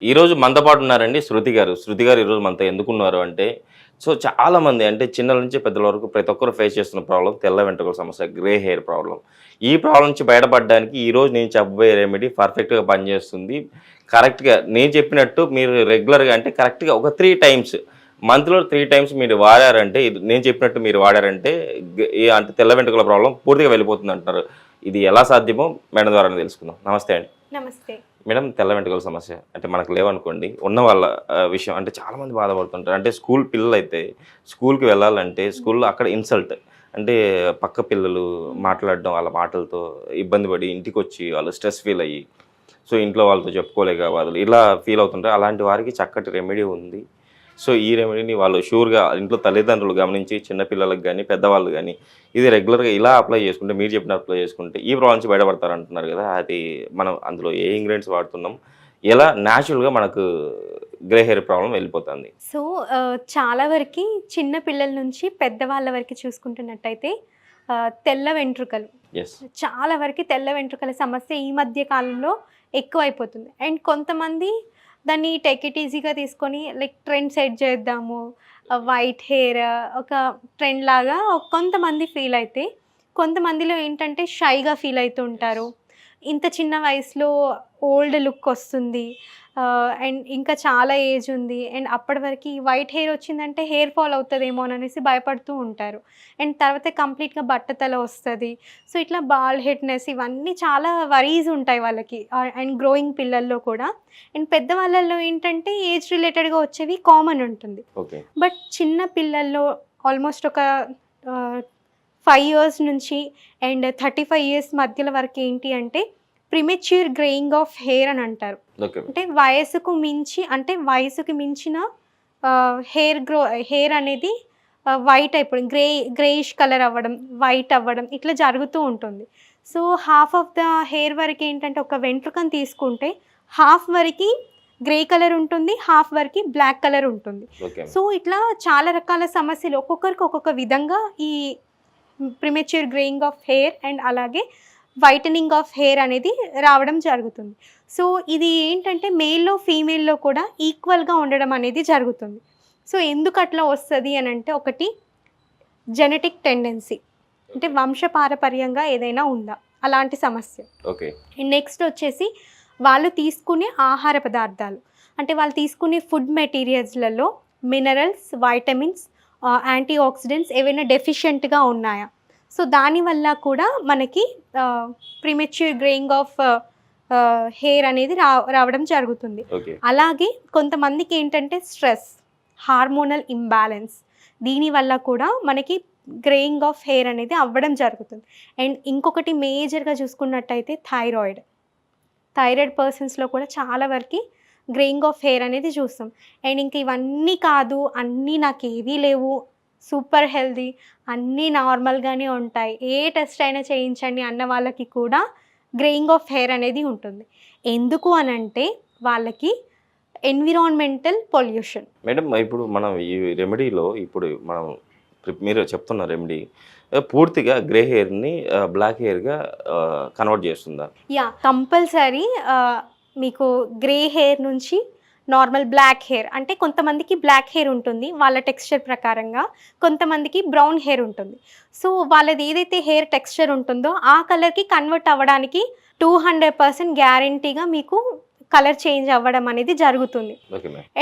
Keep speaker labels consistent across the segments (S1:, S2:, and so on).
S1: ఈరోజు మనతో పాటు ఉన్నారండి శృతి గారు. శృతి గారు ఈరోజు మనతో ఎందుకున్నారు అంటే, చాలామంది అంటే చిన్నల నుంచి పెద్దల వరకు ప్రతి ఒక్కరు ఫేస్ చేస్తున్న ప్రాబ్లమ్ తెల్ల వెంట్రుకల సమస్య, గ్రే హెయిర్ ప్రాబ్లమ్. ఈ ప్రాబ్లమ్ నుంచి బయటపడడానికి ఈరోజు నేను చెప్పబోయే రెమెడీ పర్ఫెక్ట్‌గా పనిచేస్తుంది. కరెక్ట్‌గా నేను చెప్పినట్టు మీరు రెగ్యులర్‌గా అంటే కరెక్ట్‌గా ఒక 3 టైమ్స్ మంత్‌లో 3 టైమ్స్ మీరు వాడారంటే, ఇది నేను చెప్పినట్టు మీరు వాడారంటే అంటే తెల్ల వెంట్రుకల ప్రాబ్లమ్ పూర్తిగా వెళ్ళిపోతుందంటున్నారు. ఇది ఎలా సాధ్యమో మేడం ద్వారానే తెలుసుకుందాం. నమస్తే అండి.
S2: నమస్తే.
S1: మేడం తెల్ల వెంట్రుకల సమస్య అంటే మనకు లేవనుకోండి. ఉన్న వాళ్ళ విషయం అంటే చాలామంది బాధపడుతుంటారు. అంటే స్కూల్ పిల్లలైతే స్కూల్‌కి వెళ్ళాలంటే స్కూల్‌లో అక్కడ ఇన్సల్ట్. అంటే పక్క పిల్లలు మాట్లాడడం వాళ్ళ మాటలతో ఇబ్బంది పడి ఇంటికొచ్చి వాళ్ళు స్ట్రెస్ ఫీల్ అయ్యి ఇంట్లో వాళ్ళతో చెప్పుకోలేక బాధలు ఇలా ఫీల్ అవుతుంటారు. అలాంటి వారికి చక్కటి రెమెడీ ఉంది. ఈ రెమెడీని వాళ్ళు షూర్‌గా ఇంట్లో తల్లిదండ్రులు గమనించి చిన్న పిల్లలకి గానీ, పెద్దవాళ్ళు గానీ ఇది రెగ్యులర్‌గా ఇలా అప్లై చేసుకుంటే మీరు చెప్పినట్టు అప్లై చేసుకుంటే ఈ ప్రాబ్లమ్ నుంచి బయటపడతారంటున్నారు గదా! అది మనం అందులో ఏ ఇంగ్రీడియెంట్స్ వాడుతున్నాం? ఎలా న్యాచురల్‌గా మనకు గ్రే హెయిర్ ప్రాబ్లమ్ వెళ్ళిపోతుంది?
S2: సో, చాలా వరకి చిన్న పిల్లల నుంచి పెద్దవాళ్ళ వరకు చూసుకుంటున్నట్టయితే తెల్ల వెంట్రుకలు
S1: యెస్.
S2: చాలా వరకి తెల్ల వెంట్రుకల సమస్య ఈ మధ్య కాలంలో ఎక్కువైపోతుంది. అండ్ కొంతమంది దాన్ని టేక్ ఇట్ ఈజీగా తీసుకొని లైక్ ట్రెండ్ సెట్ చేద్దాము, వైట్ హెయిర్ ఒక ట్రెండ్ లాగా కొంతమంది ఫీల్ అయితే, కొంతమందిలో ఏంటంటే షైగా ఫీల్ అవుతూ ఉంటారు. ఇంత చిన్న వయసులో ఓల్డ్ లుక్ వస్తుంది, అండ్ ఇంకా చాలా ఏజ్ ఉంది, అండ్ అప్పటి వరకు వైట్ హెయిర్ వచ్చిందంటే హెయిర్ ఫాల్ అవుతుందేమో అనేసి భయపడుతూ ఉంటారు. అండ్ తర్వాత కంప్లీట్గా బట్టతల వస్తుంది. సో ఇట్లా బాల్ హెడ్నెస్ ఇవన్నీ చాలా వరీస్ ఉంటాయి వాళ్ళకి, అండ్ గ్రోయింగ్ పిల్లల్లో కూడా. అండ్ పెద్దవాళ్ళల్లో ఏంటంటే ఏజ్ రిలేటెడ్గా వచ్చేవి కామన్ ఉంటుంది.
S1: ఓకే.
S2: బట్ చిన్న పిల్లల్లో ఆల్మోస్ట్ ఒక 5 ఇయర్స్ నుంచి అండ్ 35 ఇయర్స్ మధ్యల వరకు ఏంటి అంటే ప్రిమెచ్యూర్ గ్రేయింగ్ ఆఫ్ హెయిర్ అని అంటారు.
S1: ఓకే.
S2: అంటే వయసుకి మించిన హెయిర్ అనేది వైట్ అయిపోవడం, గ్రేయిష్ కలర్ అవ్వడం, వైట్ అవ్వడం ఇట్లా జరుగుతూ ఉంటుంది. So half of the hair వరకు ఏంటంటే ఒక వెంట్రుకను తీసుకుంటే హాఫ్ వరకు గ్రే కలర్ ఉంటుంది, హాఫ్ వరకు బ్లాక్ కలర్ ఉంటుంది.
S1: ఓకే.
S2: సో ఇట్లా చాలా రకాల సమస్యలు ఒక్కొక్కరికి ఒక్కొక్క విధంగా ఈ premature greying of hair and అలాగే వైటనింగ్ ఆఫ్ హెయిర్ అనేది రావడం జరుగుతుంది. సో ఇది ఏంటంటే మేల్లో ఫీమేల్లో కూడా ఈక్వల్గా ఉండడం అనేది జరుగుతుంది. సో ఎందుకు అట్లా వస్తుంది అని అంటే, ఒకటి జెనెటిక్ టెండెన్సీ, అంటే వంశపారపర్యంగా ఏదైనా ఉందా అలాంటి సమస్య.
S1: ఓకే.
S2: నెక్స్ట్ వచ్చేసి వాళ్ళు తీసుకునే ఆహార పదార్థాలు, అంటే వాళ్ళు తీసుకునే ఫుడ్ మెటీరియల్స్లలో మినరల్స్, వైటమిన్స్, యాంటీ ఆక్సిడెంట్స్ ఏవైనా డెఫిషియెంట్గా ఉన్నాయా. సో దానివల్ల కూడా మనకి ప్రిమెచ్యూర్ గ్రేయింగ్ ఆఫ్ హెయిర్ అనేది రావడం జరుగుతుంది.
S1: ఓకే.
S2: అలాగే కొంతమందికి ఏంటంటే స్ట్రెస్, హార్మోనల్ ఇంబ్యాలెన్స్, దీనివల్ల కూడా మనకి గ్రేయింగ్ ఆఫ్ హెయిర్ అనేది అవ్వడం జరుగుతుంది. అండ్ ఇంకొకటి మేజర్గా చూసుకున్నట్టయితే థైరాయిడ్ పర్సన్స్లో కూడా చాలా వరకు గ్రేయింగ్ ఆఫ్ హెయిర్ అనేది చూస్తాం. అండ్ ఇంక ఇవన్నీ కాదు, అన్నీ నాకు ఏవీ లేవు, సూపర్ హెల్దీ, అన్నీ నార్మల్గానే ఉంటాయి, ఏ టెస్ట్ అయినా చేయించండి అన్న వాళ్ళకి కూడా గ్రేయింగ్ ఆఫ్ హెయిర్ అనేది ఉంటుంది. ఎందుకు అనంటే వాళ్ళకి ఎన్విరాన్మెంటల్ పొల్యూషన్.
S1: మేడం ఇప్పుడు మనం ఈ రెమెడీలో ఇప్పుడు మనం మీరు చెప్తున్న రెమెడీ పూర్తిగా గ్రే హెయిర్‌ని బ్లాక్ హెయిర్‌గా కన్వర్ట్ చేస్తుందా?
S2: కంపల్సరీ మీకు గ్రే హెయిర్ నుంచి నార్మల్ బ్లాక్ హెయిర్, అంటే కొంతమందికి బ్లాక్ హెయిర్ ఉంటుంది వాళ్ళ టెక్స్చర్ ప్రకారంగా, కొంతమందికి బ్రౌన్ హెయిర్ ఉంటుంది. సో వాళ్ళది ఏదైతే హెయిర్ టెక్స్చర్ ఉంటుందో ఆ కలర్కి కన్వర్ట్ అవ్వడానికి 200% గ్యారంటీగా మీకు కలర్ చేంజ్ అవ్వడం అనేది జరుగుతుంది.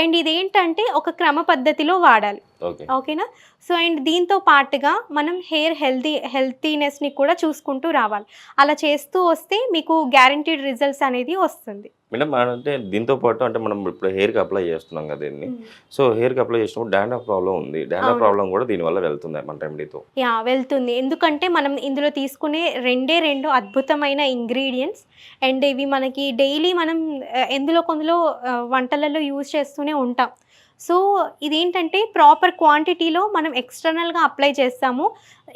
S2: అండ్ ఇదేంటంటే ఒక క్రమ పద్ధతిలో వాడాలి. ఓకేనా. సో అండ్ దీంతో పాటుగా మనం హెయిర్ హెల్తీనెస్ని కూడా చూసుకుంటూ రావాలి. అలా చేస్తూ వస్తే మీకు గ్యారంటీడ్ రిజల్ట్స్ అనేది వస్తుంది.
S1: మేడం అంటే దీంతో పాటు అంటే మనం ఇప్పుడు హెయిర్‌కి అప్లై చేస్తున్నాం కదా దీన్ని. హెయిర్‌కి అప్లై చేసినప్పుడు డాండ్రఫ్ ప్రాబ్లమ్ ఉంది. డాండ్రఫ్ ప్రాబ్లమ్ కూడా దీనివల్ల వెళ్తుందా మన రెమెడీతో?
S2: వెళ్తుంది. ఎందుకంటే మనం ఇందులో తీసుకునే రెండు అద్భుతమైన ఇంగ్రీడియంట్స్, అండ్ ఇవి మనకి డైలీ మనం ఎందులో కొందులో వంటలలో యూజ్ చేస్తూనే ఉంటాం. సో ఇదేంటంటే ప్రాపర్ క్వాంటిటీలో మనం ఎక్స్టర్నల్గా అప్లై చేస్తాము.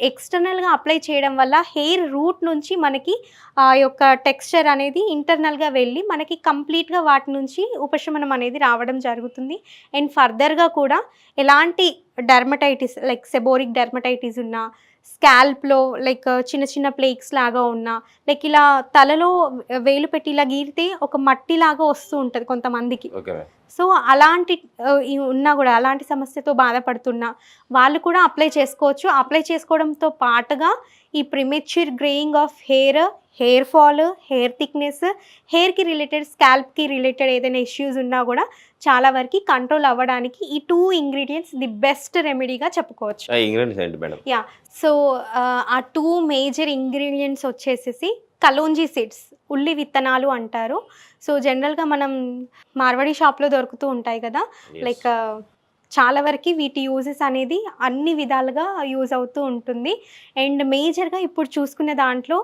S2: ఎక్స్టర్నల్గా అప్లై చేయడం వల్ల హెయిర్ రూట్ నుంచి మనకి ఆ యొక్క టెక్స్చర్ అనేది ఇంటర్నల్గా వెళ్ళి మనకి కంప్లీట్గా వాటి నుంచి ఉపశమనం అనేది రావడం జరుగుతుంది. అండ్ ఫర్దర్గా కూడా ఎలాంటి డర్మటైటిస్ లైక్ సెబోరిక్ డర్మటైటిస్ ఉన్నా, స్కాల్ప్లో లైక్ చిన్న చిన్న ప్లేక్స్ లాగా ఉన్నా, లైక్ ఇలా తలలో వేలు పెట్టి ఇలా గీరితే ఒక మట్టి లాగా వస్తూ ఉంటుంది కొంతమందికి.
S1: Okay ma'am.
S2: సో అలాంటి ఉన్నా కూడా, అలాంటి సమస్యతో బాధపడుతున్నా వాళ్ళు కూడా అప్లై చేసుకోవచ్చు. అప్లై చేసుకోవడంతో పాటుగా ఈ premature greying of hair, hair fall, hair thickness, హెయిర్కి రిలేటెడ్, స్కాల్ప్కి రిలేటెడ్ ఏదైనా ఇష్యూస్ ఉన్నా కూడా చాలా వరకు కంట్రోల్ అవ్వడానికి ఈ 2 ఇంగ్రీడియంట్స్ ది బెస్ట్ రెమెడీగా చెప్పుకోవచ్చు.
S1: ఇంగ్రీడియంట్స్ ఏంటి మేడం?
S2: యా, సో ఆ 2 మేజర్ ఇంగ్రీడియంట్స్ వచ్చేసేసి కలోంజీ సీడ్స్, ఉల్లి విత్తనాలు అంటారు. సో జనరల్గా మనం మార్వాడి షాప్లో దొరుకుతూ ఉంటాయి కదా, లైక్ చాలా వరకు వీటి యూజెస్ అనేది అన్ని విధాలుగా యూజ్ అవుతూ ఉంటుంది. అండ్ మేజర్గా ఇప్పుడు చూసుకునే దాంట్లో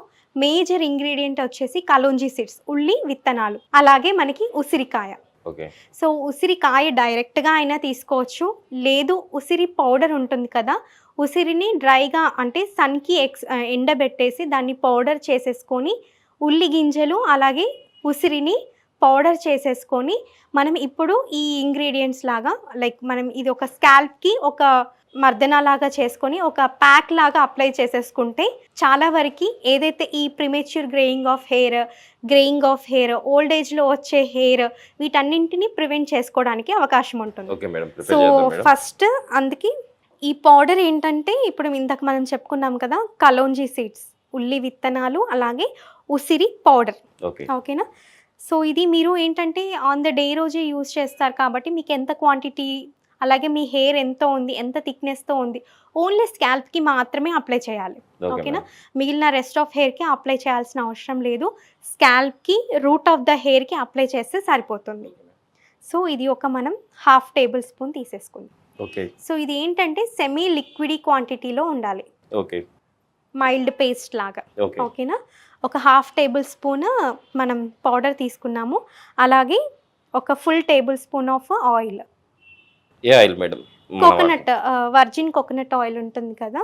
S2: మేజర్ ఇంగ్రీడియంట్ వచ్చేసి కలోంజీ సీడ్స్, ఉల్లి విత్తనాలు, అలాగే మనకి ఉసిరికాయ.
S1: ఓకే.
S2: సో ఉసిరికాయ డైరెక్ట్గా అయినా తీసుకోవచ్చు, లేదు ఉసిరి పౌడర్ ఉంటుంది కదా, ఉసిరిని డ్రైగా అంటే సన్కి ఎండబెట్టేసి దాన్ని పౌడర్ చేసేసుకొని, ఉల్లి గింజలు అలాగే ఉసిరిని పౌడర్ చేసేసుకొని మనం ఇప్పుడు ఈ ఇంగ్రీడియంట్స్ లాగా లైక్ మనం ఇది ఒక స్కాల్ప్కి ఒక మర్దన లాగా చేసుకొని ఒక ప్యాక్ లాగా అప్లై చేసేసుకుంటే చాలా వరకు ఏదైతే ఈ premature greying of hair, old ఏజ్లో వచ్చే హెయిర్, వీటన్నింటినీ ప్రివెంట్ చేసుకోవడానికి అవకాశం ఉంటుంది.
S1: Okay madam.
S2: సో ఫస్ట్ అందుకే ఈ పౌడర్ ఏంటంటే ఇప్పుడు ఇందాక మనం చెప్పుకున్నాం కదా, కలోంజీ సీడ్స్, ఉల్లి విత్తనాలు అలాగే ఉసిరి పౌడర్. ఓకేనా? సో ఇది మీరు ఏంటంటే ఆన్ ద డే రోజే యూజ్ చేస్తారు కాబట్టి మీకు ఎంత క్వాంటిటీ, అలాగే మీ హెయిర్ ఎంత ఉంది, ఎంత థిక్నెస్తో ఉంది, ఓన్లీ స్కాల్ప్కి మాత్రమే అప్లై చేయాలి. ఓకేనా? మిగిలిన రెస్ట్ ఆఫ్ హెయిర్కి అప్లై చేయాల్సిన అవసరం లేదు. స్కాల్ప్కి, రూట్ ఆఫ్ ద హెయిర్కి అప్లై చేస్తే సరిపోతుంది. సో ఇది ఒక మనం 1/2 టేబుల్ స్పూన్ తీసేసుకుందాం.
S1: ఓకే.
S2: సో ఇది ఏంటంటే సెమీ లిక్విడ్ క్వాంటిటీలో ఉండాలి.
S1: ఓకే.
S2: మైల్డ్ పేస్ట్ లాగా. ఓకేనా? ఒక 1/2 టేబుల్ స్పూన్ మనం పౌడర్ తీసుకున్నాము, అలాగే ఒక full table spoon of oil.
S1: A oil madam?
S2: Coconut, virgin coconut oil ఉంటుంది కదా.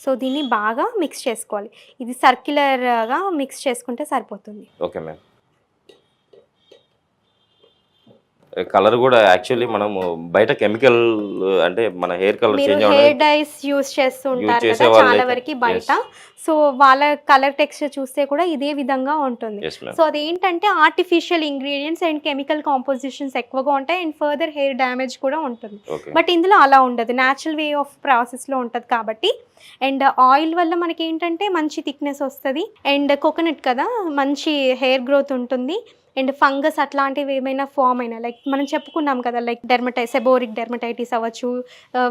S2: సో దీన్ని బాగా మిక్స్ చేసుకోవాలి. ఇది సర్క్యులర్గా మిక్స్ చేసుకుంటే సరిపోతుంది.
S1: Okay ma'am. కలర్ కూడా యాక్చువల్లీ మనము బయట కెమికల్ అంటే మన హెయిర్ కలర్ చేంజ్ అవ్వడం,
S2: హెయిర్ డైస్ యూస్ చేస్తూ ఉంటారు కదా చాలా వరకు బయట. సో వాళ్ళ కలర్ టెక్స్చర్ చూస్తే కూడా ఇదే విధంగా ఉంటుంది. సో అదేంటంటే artificial ingredients and chemical compositions ఎక్కువగా ఉంటాయి అండ్ ఫర్దర్ హెయిర్ డ్యామేజ్ కూడా ఉంటుంది. బట్ ఇందులో అలా ఉండదు, న్యాచురల్ వే ఆఫ్ ప్రాసెస్లో ఉంటుంది కాబట్టి. అండ్ ఆయిల్ వల్ల మనకి ఏంటంటే మంచి థిక్నెస్ వస్తుంది, అండ్ కోకోనట్ కదా మంచి హెయిర్ గ్రోత్ ఉంటుంది, అండ్ ఫంగస్ అట్లాంటివి ఏమైనా ఫామ్ అయినా లైక్ మనం చెప్పుకున్నాం కదా, లైక్ సెబోరిక్ డెర్మటైటిస్ అవ్వచ్చు,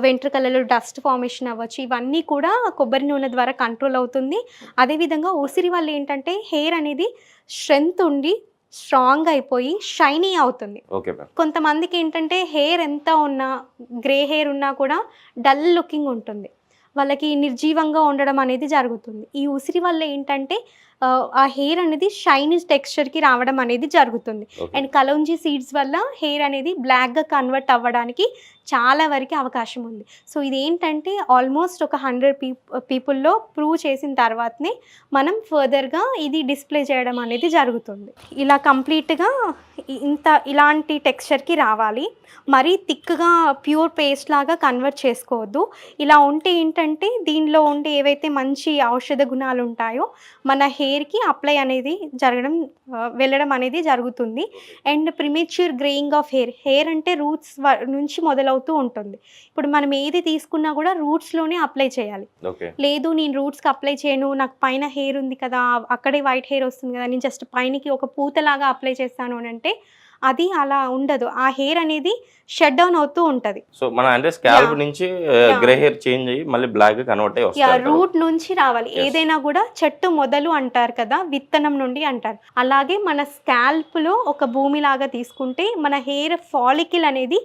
S2: వెంట్రుకలలో డస్ట్ ఫార్మేషన్ అవ్వచ్చు, ఇవన్నీ కూడా కొబ్బరి నూనె ద్వారా కంట్రోల్ అవుతుంది. అదేవిధంగా ఉసిరి వల్ల ఏంటంటే హెయిర్ అనేది స్ట్రెంగ్త్ ఉండి స్ట్రాంగ్ అయిపోయి షైనీ అవుతుంది. కొంతమందికి ఏంటంటే హెయిర్ ఎంత ఉన్నా, గ్రే హెయిర్ ఉన్నా కూడా డల్ లుకింగ్ ఉంటుంది, వాళ్ళకి నిర్జీవంగా ఉండడం అనేది జరుగుతుంది. ఈ ఉసిరి వల్ల ఏంటంటే ఆ హెయిర్ అనేది షైనీ టెక్స్చర్కి రావడం అనేది జరుగుతుంది. అండ్ కలోంజీ సీడ్స్ వల్ల హెయిర్ అనేది బ్లాక్గా కన్వర్ట్ అవ్వడానికి చాలా వరకు అవకాశం ఉంది. సో ఇది ఏంటంటే ఆల్మోస్ట్ ఒక 100 పీపుల్లో ప్రూవ్ చేసిన తర్వాతనే మనం ఫర్దర్గా ఇది డిస్ప్లే చేయడం అనేది జరుగుతుంది. ఇలా కంప్లీట్గా ఇలాంటి టెక్స్చర్కి రావాలి, మరీ థిక్గా ప్యూర్ పేస్ట్ లాగా కన్వర్ట్ చేసుకోవద్దు. ఇలా ఉంటే ఏంటంటే దీనిలో ఉండే ఏవైతే మంచి ఔషధ గుణాలు ఉంటాయో మన హెయిర్కి అప్లై అనేది వెళ్ళడం అనేది జరుగుతుంది. And premature greying of hair అంటే రూట్స్ నుంచి మొదలవుతూ ఉంటుంది. ఇప్పుడు మనం ఏది తీసుకున్నా కూడా రూట్స్లోనే అప్లై చేయాలి. లేదు నేను రూట్స్కి అప్లై చేయను, నాకు పైన హెయిర్ ఉంది కదా, అక్కడే వైట్ హెయిర్ వస్తుంది కదా, నేను జస్ట్ పైనకి ఒక పూతలాగా అప్లై చేస్తాను అని అంటే అది అలా ఉండదు. ఆ హెయిర్ అనేది షట్ డౌన్ అవుతూ ఉంటది.
S1: సో మన అంటే స్కాల్ప్ నుంచి గ్రే హెయిర్ చేంజ్ అయ్యి మళ్ళీ బ్లాక్ గా కన్వర్ట్ అయ్యి వస్తుంది.
S2: రూట్ నుంచి రావాలి. ఏదైనా కూడా చెట్టు మొదలు అంటారు కదా, విత్తనం నుండి అంటారు. అలాగే మన స్కాల్ప్ లో ఒక భూమి లాగా తీసుకుంటే మన హెయిర్ ఫాలికిల్ అనేది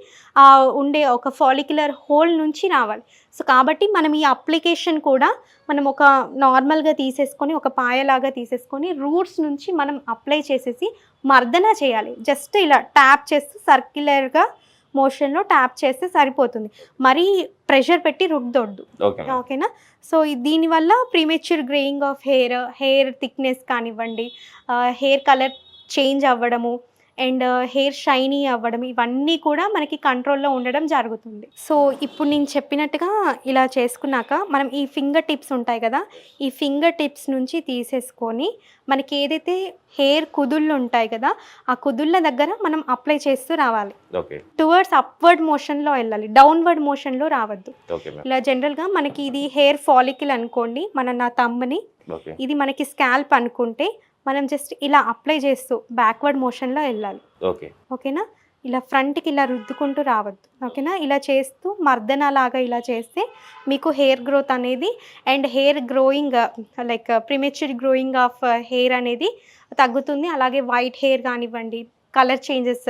S2: ఉండే ఒక ఫాలిక్యులర్ హోల్ నుంచి రావాలి. సో కాబట్టి మనం ఈ అప్లికేషన్ కూడా మనం ఒక నార్మల్గా తీసేసుకొని ఒక పాయలాగా తీసేసుకొని రూట్స్ నుంచి మనం అప్లై చేసేసి మర్దన చేయాలి. జస్ట్ ఇలా ట్యాప్ చేస్తూ సర్క్యులర్గా మోషన్లో ట్యాప్ చేస్తే సరిపోతుంది, మరీ ప్రెషర్ పెట్టి రుద్దొద్దు. ఓకేనా? సో దీనివల్ల premature greying of hair thickness కానివ్వండి, హెయిర్ కలర్ చేంజ్ అవ్వడము, అండ్ హెయిర్ షైనీ అవ్వడం ఇవన్నీ కూడా మనకి కంట్రోల్లో ఉండడం జరుగుతుంది. సో ఇప్పుడు నేను చెప్పినట్టుగా ఇలా చేసుకున్నాక మనం ఈ ఫింగర్ టిప్స్ ఉంటాయి కదా, ఈ ఫింగర్ టిప్స్ నుంచి తీసేసుకొని మనకి ఏదైతే హెయిర్ కుదుళ్ళు ఉంటాయి కదా, ఆ కుదుళ్ళ దగ్గర మనం అప్లై చేస్తూ రావాలి.
S1: ఓకే.
S2: టువర్డ్స్ అప్వర్డ్ మోషన్లో వెళ్ళాలి, డౌన్వర్డ్ మోషన్లో రావద్దు.
S1: Okay ma'am.
S2: ఇలా జనరల్గా మనకి ఇది హెయిర్ ఫాలికల్ అనుకోండి, నా తమ్ముని,
S1: ఓకే.
S2: ఇది మనకి స్కాల్ప్ అనుకుంటే మనం జస్ట్ ఇలా అప్లై చేస్తూ బ్యాక్వర్డ్ మోషన్లో వెళ్ళాలి.
S1: ఓకే.
S2: ఓకేనా? ఇలా ఫ్రంట్కి ఇలా రుద్దుకుంటూ రావద్దు. ఓకేనా? ఇలా చేస్తూ మర్దన లాగా ఇలా చేస్తే మీకు హెయిర్ గ్రోత్ అనేది and hair growing like premature growing of hair అనేది తగ్గుతుంది. అలాగే వైట్ హెయిర్ కానివ్వండి, కలర్ చేంజెస్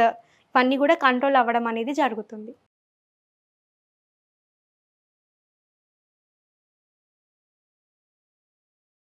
S2: ఇవన్నీ కూడా కంట్రోల్ అవ్వడం అనేది జరుగుతుంది.